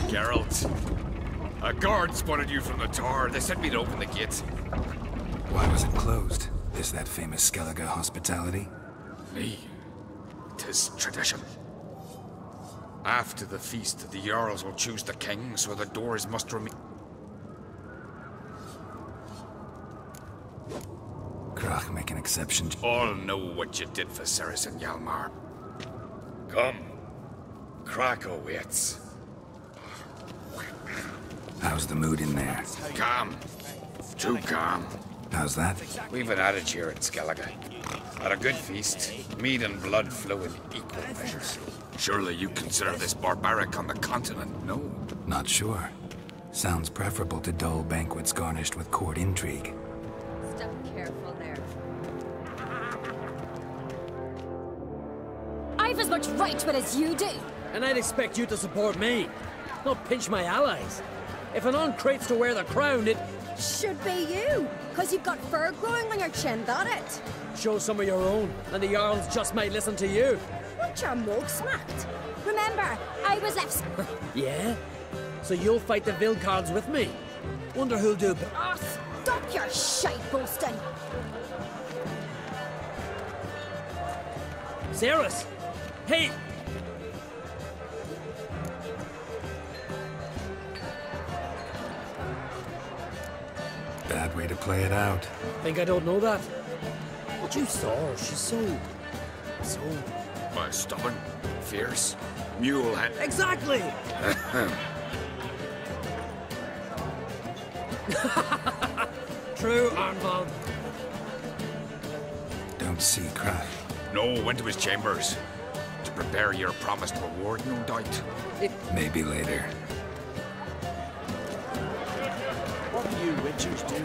Geralt. A guard spotted you from the tower. They sent me to open the gates. Why was it closed? Is that famous Skellige hospitality? Me. 'Tis tradition. After the feast, the Jarls will choose the king, so the doors must remain. Krach, make an exception. All know what you did for Ceres and Hjalmar. Come. Krakow waits. How's the mood in there? Calm. Too calm. How's that? We've an adage here in Skellige. At a good feast, meat and blood flow in equal measures. Surely you consider this barbaric on the continent, no? Not sure. Sounds preferable to dull banquets garnished with court intrigue. Step careful there. I've as much right to it as you do. And I'd expect you to support me, not pinch my allies. If an uncrate's to wear the crown, it should be you, because you've got fur growing on your chin, that it? show some of your own, and the Jarls just might listen to you. Want your mug smacked? Remember, I was left... Yeah? So you'll fight the Vilcards with me? Wonder who'll do better. Oh, stop your shite boasting! Ceres! Hey! Bad way to play it out. Think I don't know that? But you saw her, she's so... Stubborn, fierce, mule-head. Exactly! True, Arnvald. Don't see Krach. No, went to his chambers. To prepare your promised reward, no doubt. Maybe later. What do you witches do?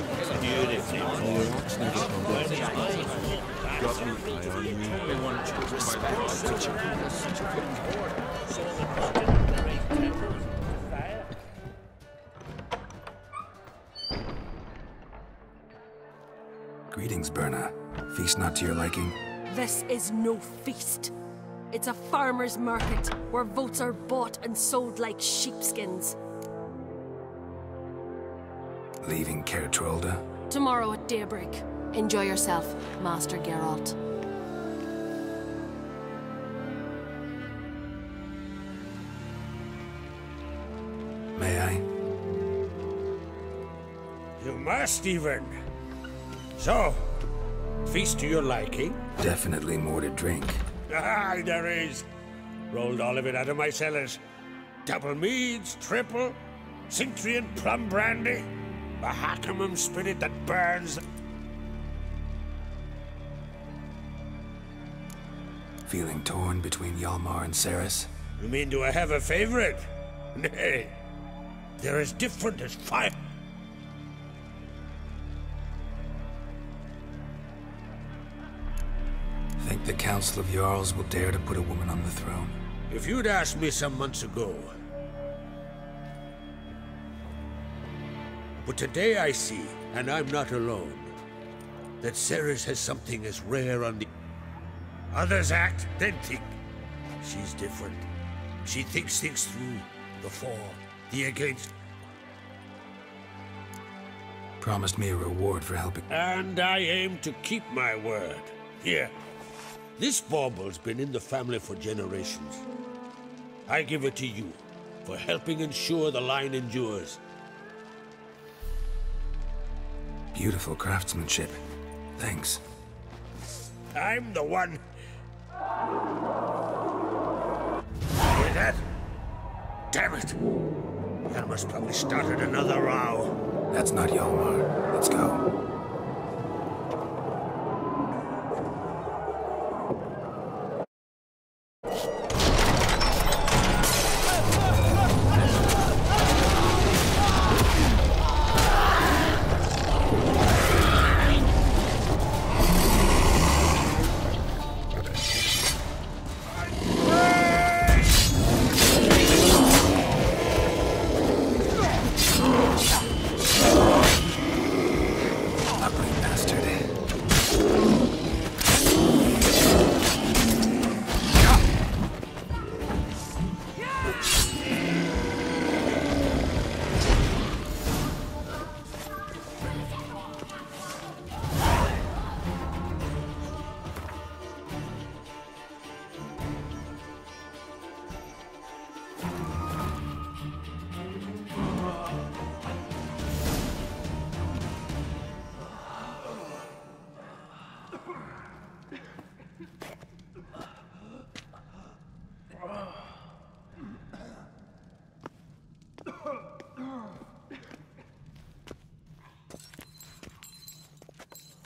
Greetings, Berna. Feast not to your liking? This is no feast. It's a farmer's market where votes are bought and sold like sheepskins. Leaving Caer Trolda? Tomorrow at daybreak. Enjoy yourself, Master Geralt. May I? You must even. So, feast to your liking? Definitely more to drink. Ah, there is. Rolled all of it out of my cellars. Double meads, triple, Cintrian plum brandy, a Hackamum spirit that burns. Feeling torn between Hjalmar and Ceres? You mean, do I have a favorite? Nay, they're as different as fire. Think the Council of Jarls will dare to put a woman on the throne? If you'd asked me some months ago. But today I see, and I'm not alone, that Ceres has something as rare on the... Others act, then think. She's different. She thinks things through. The for, the against. Promised me a reward for helping. And I aim to keep my word. Here. This bauble's been in the family for generations. I give it to you for helping ensure the line endures. Beautiful craftsmanship. Thanks. I'm the one. Hear that? Damn it! Helmer's probably started another row. That's not Hjalmar. Let's go.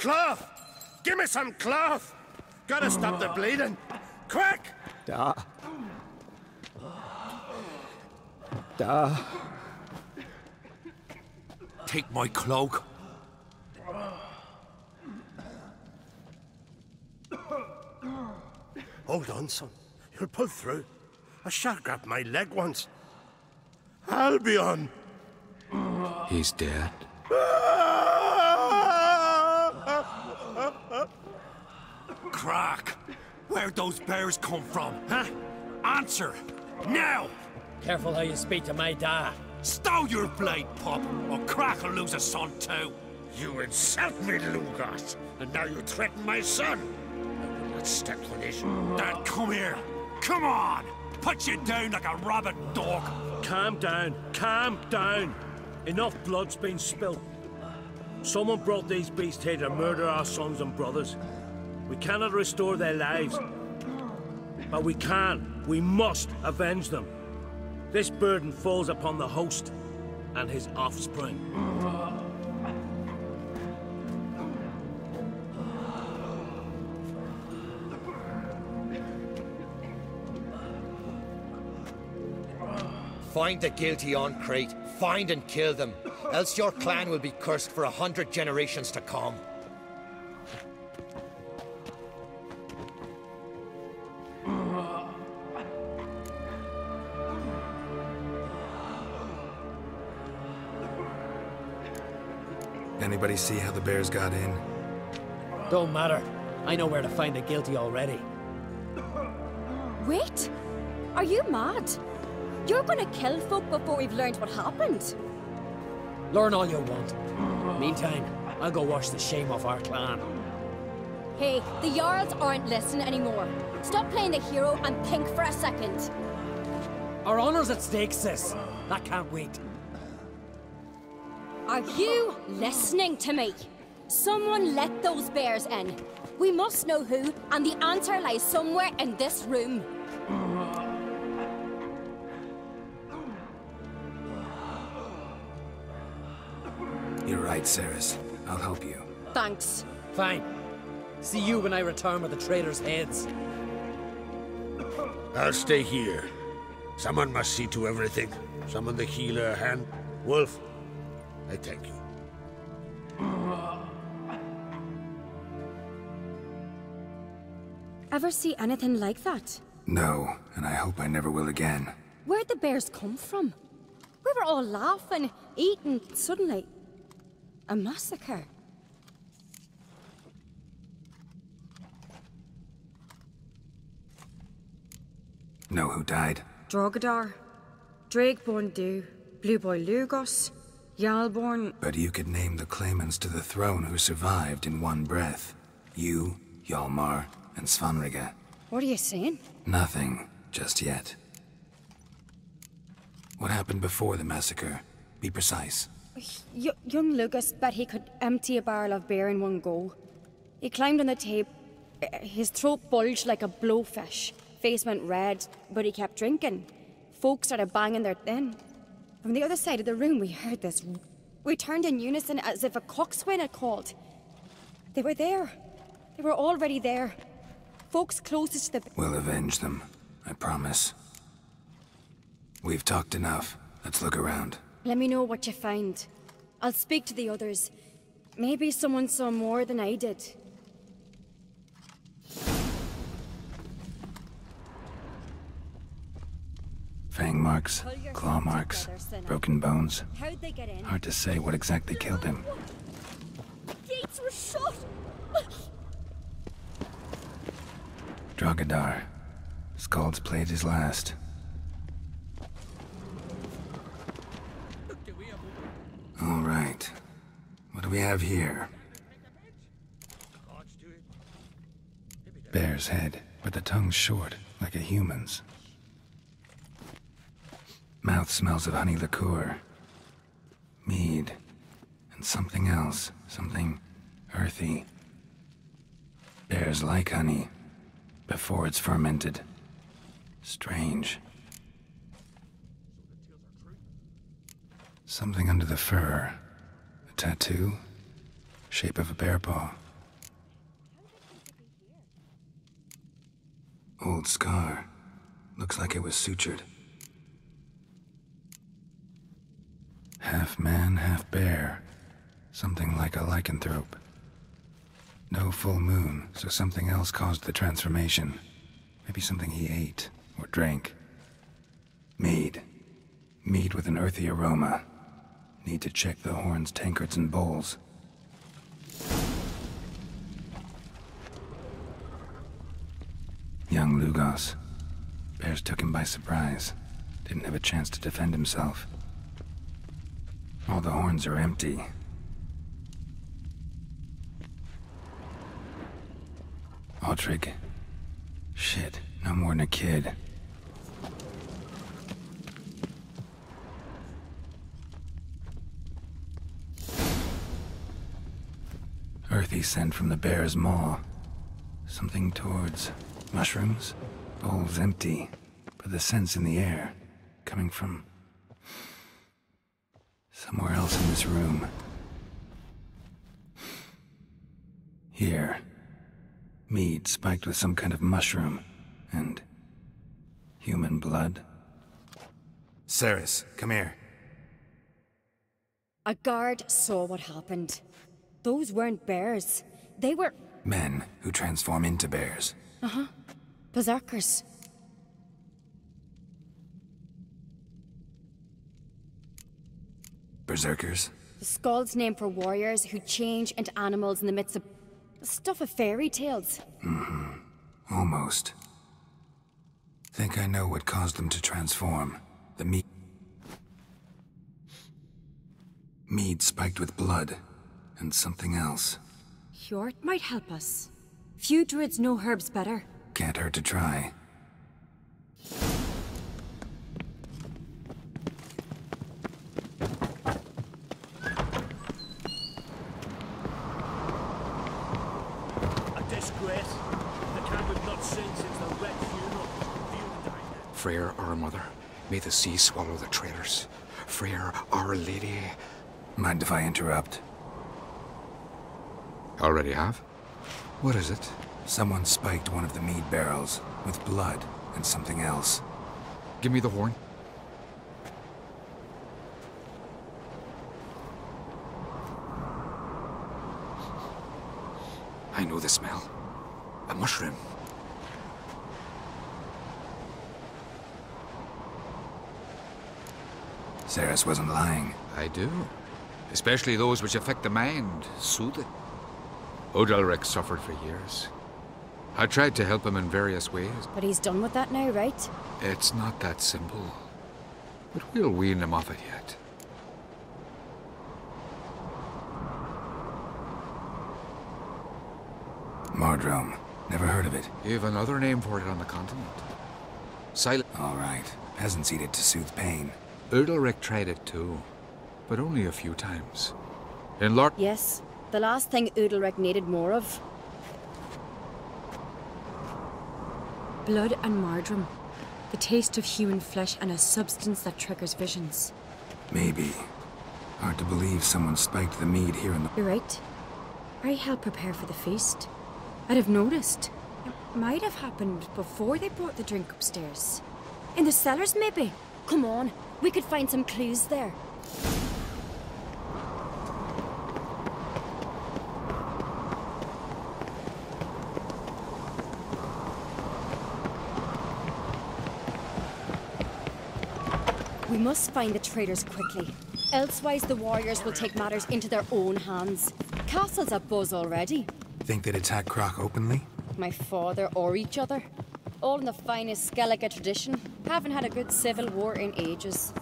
Cloth! Give me some cloth! Gotta stop the bleeding! Quick! Da. Da. Take my cloak. Hold on, son. You'll pull through. A shark grabbed my leg once. Albion! He's dead. Crack! Where'd those bears come from, huh? Answer! Now! Careful how you speak to my dad. Stow your blade, pup, or Crack will lose a son too. You insult me, Lugas, and now you threaten my son. I will not step for this. Dad, come here. Come on! Put you down like a rabid dog. Calm down. Calm down. Enough blood's been spilt. Someone brought these beasts here to murder our sons and brothers. We cannot restore their lives. But we must avenge them. This burden falls upon the host and his offspring. Find the guilty on Crate. Find and kill them. Else your clan will be cursed for 100 generations to come. Anybody see how the bears got in? Don't matter. I know where to find the guilty already. Wait! Are you mad? You're gonna kill folk before we've learned what happened. Learn all you want. Meantime, I'll go wash the shame off our clan. Hey, the Jarls aren't listening anymore. Stop playing the hero and think for a second. Our honor's at stake, sis. That can't wait. Are you listening to me? Someone let those bears in. We must know who, and the answer lies somewhere in this room. You're right, Ceres. I'll help you. Thanks. Fine. See you when I return with the traitors' heads. I'll stay here. Someone must see to everything. Summon the healer a hand. Wolf, I thank you. Ever see anything like that? No, and I hope I never will again. Where'd the bears come from? We were all laughing, eating, suddenly... a massacre. Know who died? Drogadar, Drakeborn Du, Blue Boy Lugos, Yalborn... But you could name the claimants to the throne who survived in one breath. You, Hjalmar, and Svanrige. What are you saying? Nothing, just yet. What happened before the massacre? Be precise. Young Lucas bet he could empty a barrel of beer in one go. He climbed on the tape. His throat bulged like a blowfish. Face went red, but he kept drinking. Folks started banging their tin. From the other side of the room, we heard this. We turned in unison as if a coxswain had called. They were there. They were already there. Folks closest to the... We'll avenge them, I promise. We've talked enough. Let's look around. Let me know what you find. I'll speak to the others. Maybe someone saw more than I did. Fang marks, claw marks, broken bones. How'd they get in? Hard to say what exactly killed him. Gates were shut! Drogadar. Skald's played his last. All right. What do we have here? Bear's head, but the tongue's short, like a human's. Mouth smells of honey liqueur. Mead. And something else. Something earthy. Bears like honey. Before it's fermented. Strange. Something under the fur. A tattoo? Shape of a bear paw. Old scar. Looks like it was sutured. Half man, half bear. Something like a lycanthrope. No full moon, so something else caused the transformation. Maybe something he ate or drank. Mead. Mead with an earthy aroma. Need to check the horns, tankards, and bowls. Young Lugos. Bears took him by surprise. Didn't have a chance to defend himself. All the horns are empty. Aldrich. Shit, no more than a kid. Earthy scent from the bear's maw. Something towards mushrooms? Bowls empty, but the scent's in the air. Coming from somewhere else in this room. Here. Mead spiked with some kind of mushroom. And human blood. Ceres, come here. A guard saw what happened. Those weren't bears. They were... Men who transform into bears. Uh-huh. Berserkers. Berserkers? The Skald's name for warriors who change into animals in the midst of... stuff of fairy tales. Mm-hmm. Almost. Think I know what caused them to transform. The mead... Mead spiked with blood. And something else. Hjort might help us. Few druids know herbs better. Can't hurt to try. A disgrace. The camp we've not seen since the Red Funeral. Freyr, our mother, may the sea swallow the traitors. Freyr, our lady. Mind if I interrupt? Already have? What is it? Someone spiked one of the mead barrels with blood and something else. Give me the horn. I know the smell. A mushroom. Ceres wasn't lying. I do. Especially those which affect the mind, soothe it. Odalric suffered for years. I tried to help him in various ways. But he's done with that now, right? It's not that simple. But we'll wean him off it yet. Mardrome. Never heard of it. You've another name for it on the continent. Silent. All right. Peasants eat it to soothe pain. Odalric tried it too. But only a few times. In Lord... Yes. The last thing Udalric needed more of. Blood and Mardrome. The taste of human flesh and a substance that triggers visions. Maybe. Hard to believe someone spiked the mead here in the... You're right. I helped prepare for the feast. I'd have noticed. It might have happened before they brought the drink upstairs. In the cellars, maybe? Come on, we could find some clues there. We must find the traitors quickly. Elsewise, the warriors will take matters into their own hands. Castle's a buzz already. Think they'd attack Croc openly? My father or each other. All in the finest Skellige tradition. Haven't had a good civil war in ages.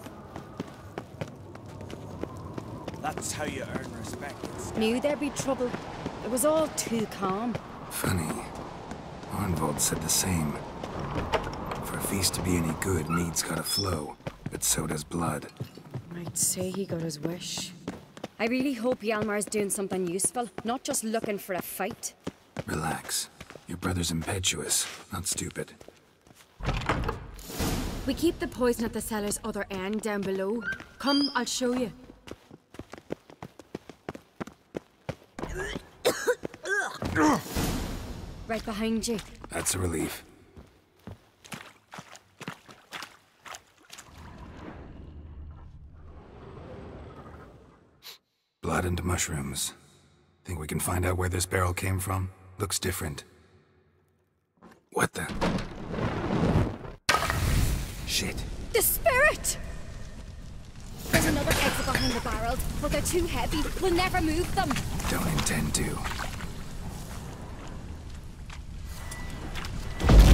That's how you earn respect. Knew there'd be trouble. It was all too calm. Funny. Arnvold said the same. For a feast to be any good, mead's gotta flow. But so does blood. I'd say he got his wish. I really hope Hjalmar's doing something useful, not just looking for a fight. Relax. Your brother's impetuous, not stupid. We keep the poison at the cellar's other end down below. Come, I'll show you. Right behind you. That's a relief. Blood and mushrooms. Think we can find out where this barrel came from? Looks different. What the? Shit. The spirit! There's another exit behind the barrels, but they're too heavy. We'll never move them. Don't intend to.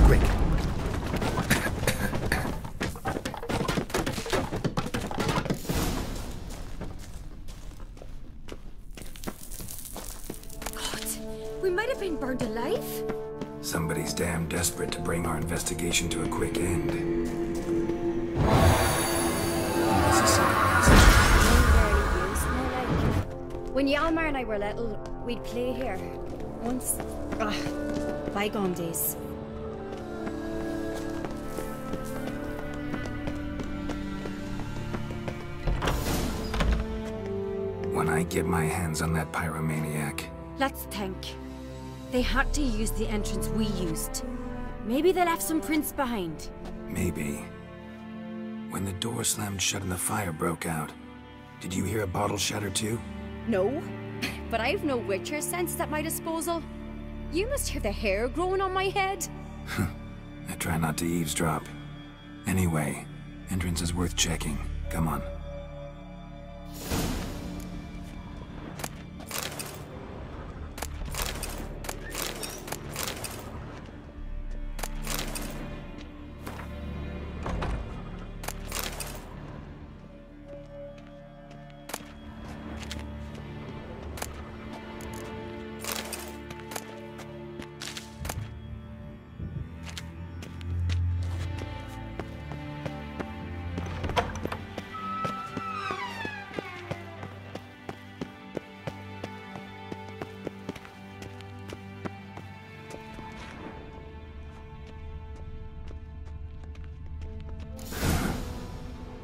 Quick. God, we might have been burned alive. Somebody's damn desperate to bring our investigation to a quick end. When Yalmar and I were little, we'd play here. Once... bygone days. When I get my hands on that pyromaniac... Let's think. They had to use the entrance we used. Maybe they left some prints behind. Maybe. When the door slammed shut and the fire broke out, did you hear a bottle shatter too? No, but I've no witcher sense at my disposal. You must hear the hair growing on my head. I try not to eavesdrop. Anyway, entrance is worth checking. Come on.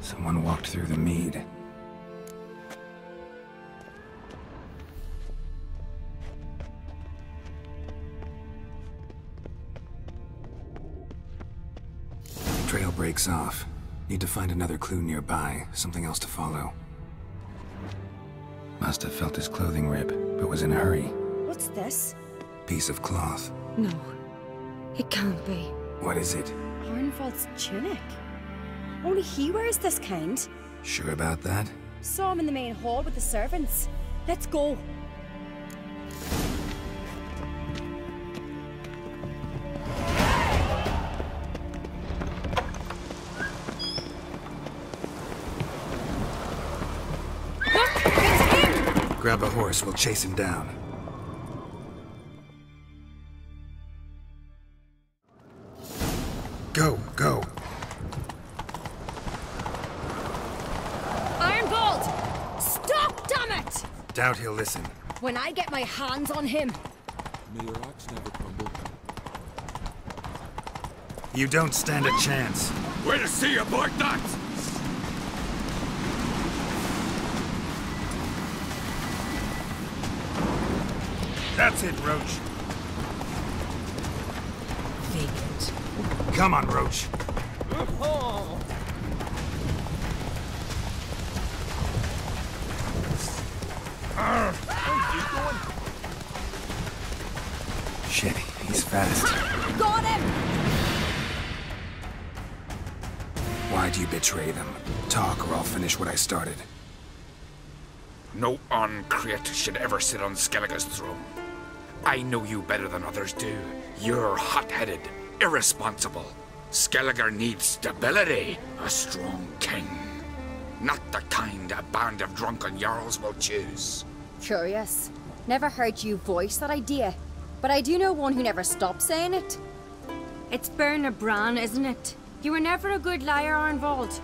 Someone walked through the mead. Trail breaks off. Need to find another clue nearby, something else to follow. Must have felt his clothing rip, but was in a hurry. What's this? Piece of cloth. No, it can't be. What is it? Arnvald's tunic. Only he wears this kind. Sure about that? Saw him in the main hall with the servants. Let's go. Look! It's him! Grab a horse, we'll chase him down. Go, go. Doubt he'll listen. When I get my hands on him. May your axe never crumble. You don't stand a chance. Where to see you, boy nuts? That's it, Roach. Vacant. Come on, Roach. Oh. Shit, he's fast. Got him! Why'd you betray them? Talk or I'll finish what I started. No Uncreate should ever sit on Skellige's throne. I know you better than others do. You're hot-headed, irresponsible. Skellige needs stability, a strong king. Not the kind a band of drunken jarls will choose. Curious. Never heard you voice that idea. But I do know one who never stops saying it. It's Berna Bran, isn't it? You were never a good liar, Arnvald.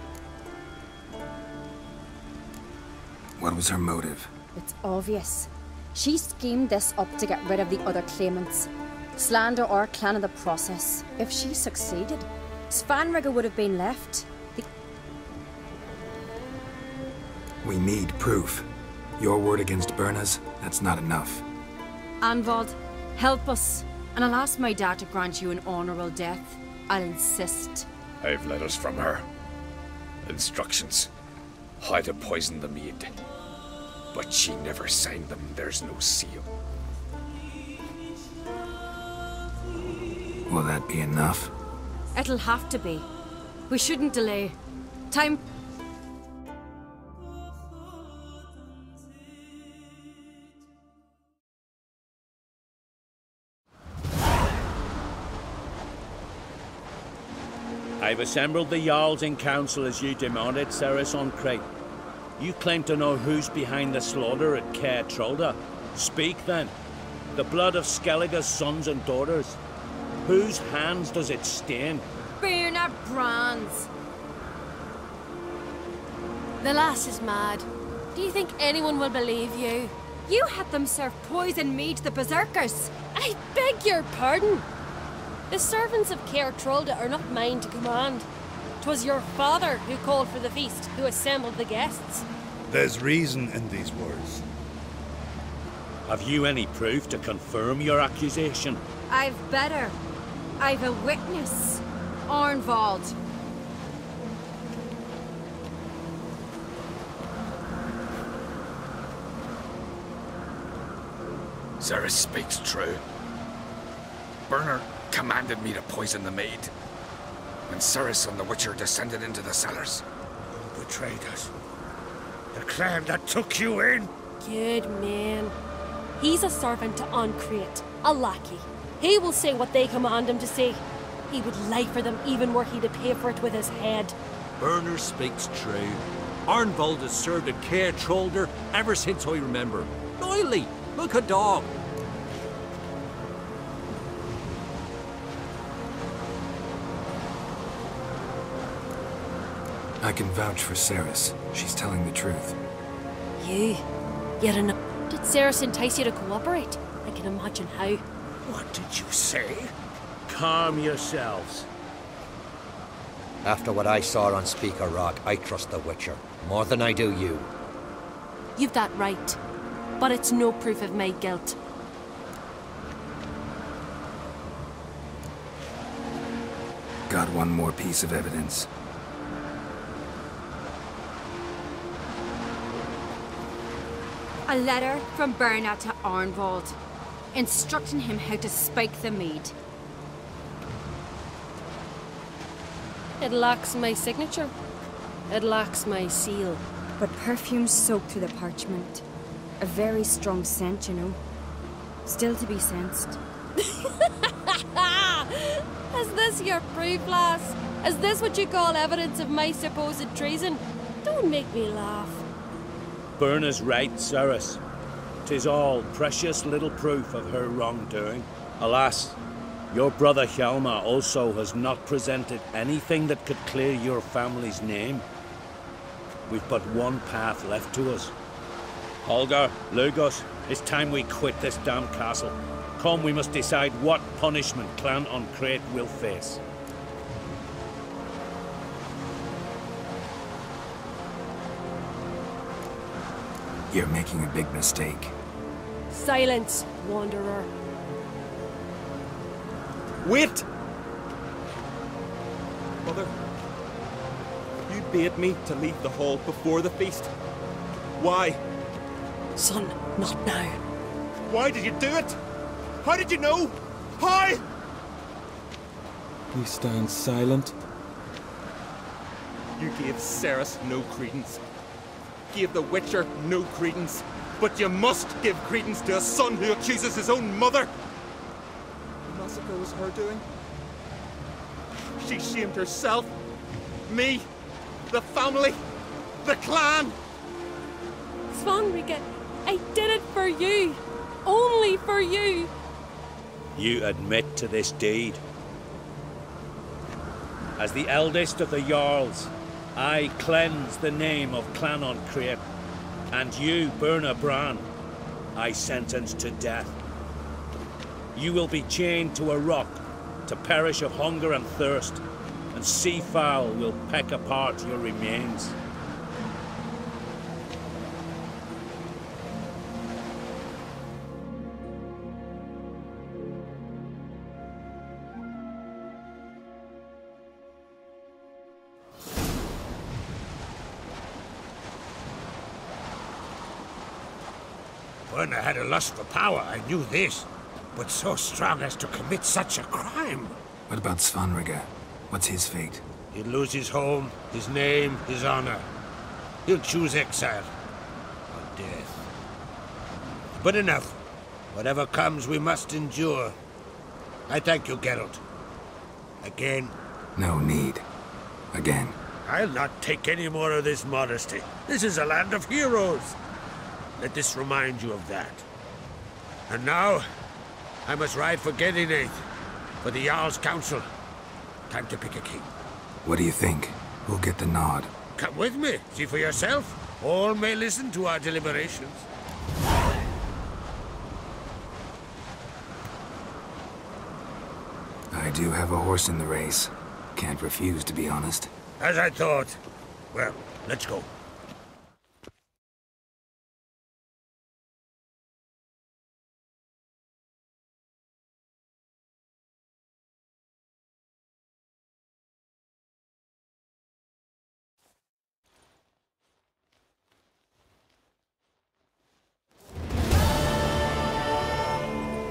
What was her motive? It's obvious. She schemed this up to get rid of the other claimants. Slander our clan in the process. If she succeeded, Svanrige would have been left. We need proof. Your word against Berna's, that's not enough. Arnvald, help us, and I'll ask my dad to grant you an honorable death. I'll insist. I've letters from her. Instructions. How to poison the mead. But she never signed them. There's no seal. Will that be enough? It'll have to be. We shouldn't delay. Time... I've assembled the Jarls in council as you demanded, Ceres on Crate. You claim to know who's behind the slaughter at Caer Trolda. Speak then. The blood of Skellige's sons and daughters. Whose hands does it stain? Bernard Brand's. The lass is mad. Do you think anyone will believe you? You had them serve poison mead to the berserkers. I beg your pardon. The servants of Caer Trolda are not mine to command. 'Twas your father who called for the feast, who assembled the guests. There's reason in these words. Have you any proof to confirm your accusation? I've better. I've a witness. Arnvald. Ceres speaks true. Bernard commanded me to poison the maid. When Ceres and the Witcher descended into the cellars. Who betrayed us? The clan that took you in? Good man. He's a servant to Ancrate, a lackey. He will say what they command him to say. He would lie for them even were he to pay for it with his head. Bernard speaks true. Arnvald has served at Caer Trolda ever since I remember. Loyally, like a dog. I can vouch for Ceres. She's telling the truth. You're an... Did Ceres entice you to cooperate? I can imagine how. What did you say? Calm yourselves. After what I saw on Speaker Rock, I trust the Witcher. More than I do you. You've that right. But it's no proof of my guilt. Got one more piece of evidence. A letter from Bernard to Arnvald, instructing him how to spike the mead. It lacks my signature. It lacks my seal. But perfume soaked through the parchment. A very strong scent, you know. Still to be sensed. Is this your proof, lass? Is this what you call evidence of my supposed treason? Don't make me laugh. Berna's right, Ceres. 'Tis all precious little proof of her wrongdoing. Alas, your brother Hjalmar also has not presented anything that could clear your family's name. We've but one path left to us. Holger, Lugos, it's time we quit this damn castle. Come, we must decide what punishment Clan Ancrate will face. You're making a big mistake. Silence, wanderer. Wait! Mother, you bade me to leave the hall before the feast. Why? Son, not now. Why did you do it? How did you know? How? He stands silent. You gave Ceres no credence. Gave the Witcher no credence. But you must give credence to a son who accuses his own mother. The massacre was her doing. She shamed herself, me, the family, the clan. Svanrika, I did it for you. Only for you. You admit to this deed. As the eldest of the Jarls, I cleanse the name of Clan Ancrate, and you, Berna Bran, I sentence to death. You will be chained to a rock to perish of hunger and thirst, and seafowl will peck apart your remains. When I had a lust for power, I knew this. But so strong as to commit such a crime. What about Svanrige? What's his fate? He'll lose his home, his name, his honor. He'll choose exile. Or death. But enough. Whatever comes, we must endure. I thank you, Geralt. Again. No need. Again. I'll not take any more of this modesty. This is a land of heroes. Let this remind you of that. And now, I must ride for Gedinath, for the Jarl's Council. Time to pick a king. What do you think? Who'll get the nod? Come with me, see for yourself. All may listen to our deliberations. I do have a horse in the race. Can't refuse, to be honest. As I thought. Well, let's go.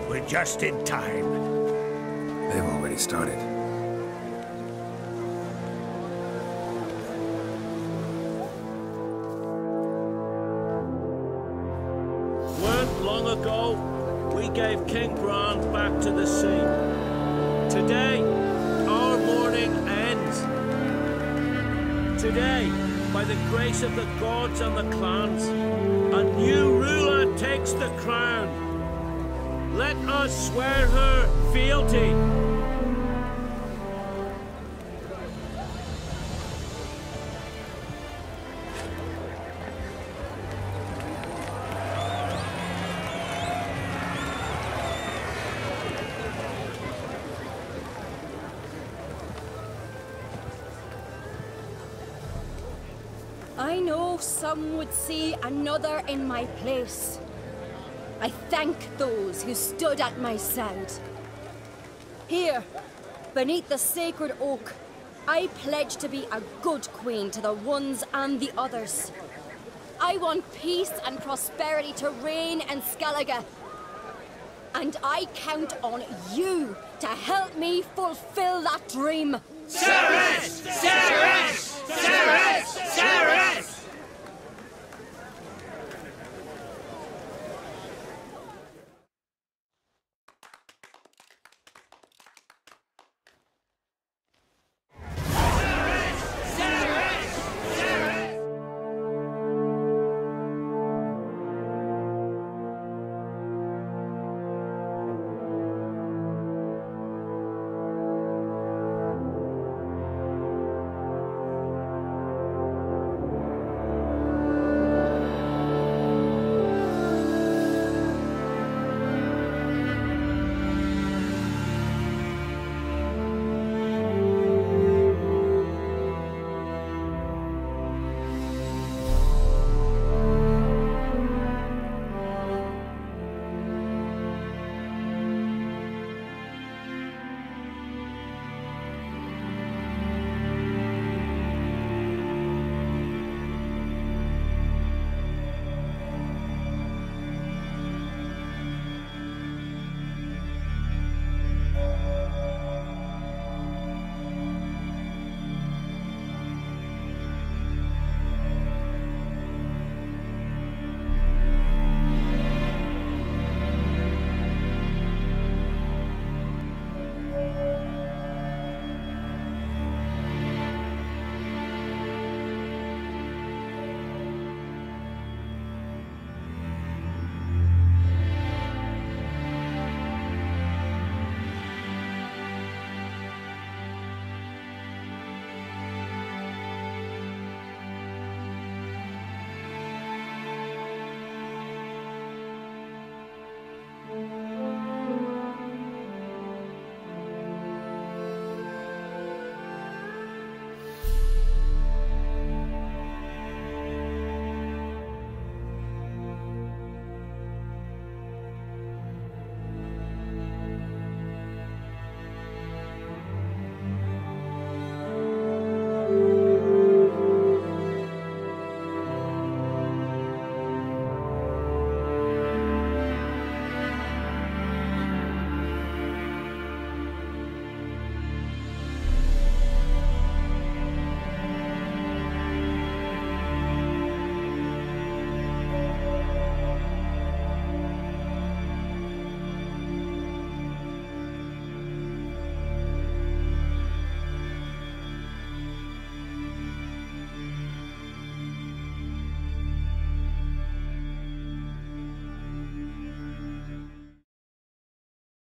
We're just in time. They've already started. Weren't long ago, we gave King Bran back to the sea. Today, our mourning ends. Today, by the grace of the gods and the clans, a new ruler takes the crown. Let us swear her fealty. I know some would see another in my place. I thank those who stood at my side. Here, beneath the sacred oak, I pledge to be a good queen to the ones and the others. I want peace and prosperity to reign in Skellige. And I count on you to help me fulfill that dream. Ceres! Ceres! Ceres! Ceres!